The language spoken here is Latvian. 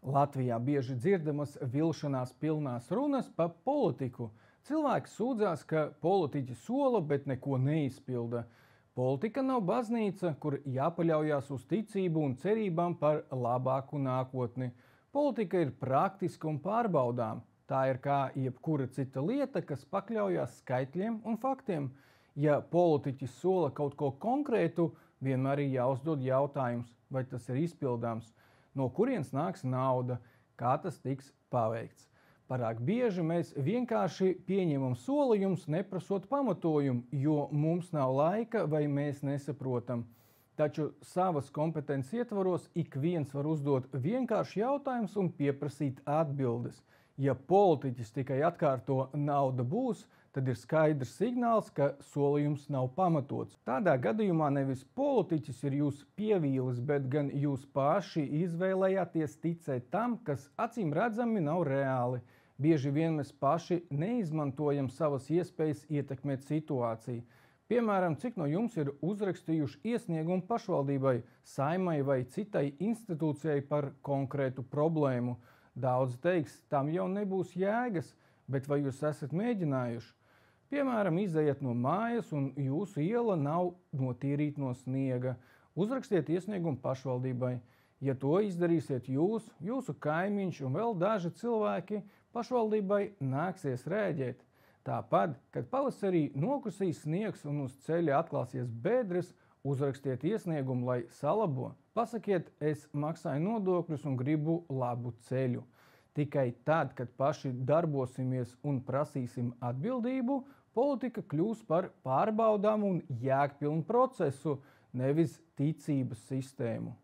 Latvijā bieži dzirdamas vilšanās pilnās runas par politiku. Cilvēki sūdzās, ka politiķi sola, bet neko neizpilda. Politika nav baznīca, kur jāpaļaujas uz ticību un cerībām par labāku nākotni. Politika ir praktiska un pārbaudām. Tā ir kā jebkura cita lieta, kas pakļaujas skaitļiem un faktiem. Ja politiķis sola kaut ko konkrētu, vienmēr ir jāuzdod jautājums, vai tas ir izpildāms. No kurienes nāks nauda, kā tas tiks paveikts. Parāk bieži mēs vienkārši pieņemam solījumus, neprasot pamatojumu, jo mums nav laika vai mēs nesaprotam. Taču savas kompetences ietvaros ik viens var uzdot vienkārši jautājumus un pieprasīt atbildes. Ja politiķis tikai atkārto nauda būs, tad ir skaidrs signāls, ka solījums nav pamatots. Tādā gadījumā nevis politiķis ir jūs pievīlis, bet gan jūs paši izvēlējāties ticēt tam, kas acīm redzami nav reāli. Bieži vien mēs paši neizmantojam savas iespējas ietekmēt situāciju. Piemēram, cik no jums ir uzrakstījuši iesniegumu pašvaldībai, saimai vai citai institūcijai par konkrētu problēmu. Daudz teiks, tam jau nebūs jēgas, bet vai jūs esat mēģinājuši? Piemēram, izejiet no mājas un jūsu iela nav notīrīta no sniega. Uzrakstiet iesniegumu pašvaldībai. Ja to izdarīsiet jūs, jūsu kaimiņš un vēl daži cilvēki, pašvaldībai nāksies rēģēt. Tāpat, kad pavasarī nokusīs sniegs un uz ceļa atklāsies bedres, uzrakstiet iesniegumu, lai salabo. Pasakiet, es maksāju nodokļus un gribu labu ceļu. Tikai tad, kad paši darbosimies un prasīsim atbildību, politika kļūs par pārbaudāmu un jēgpilnu procesu, nevis ticības sistēmu.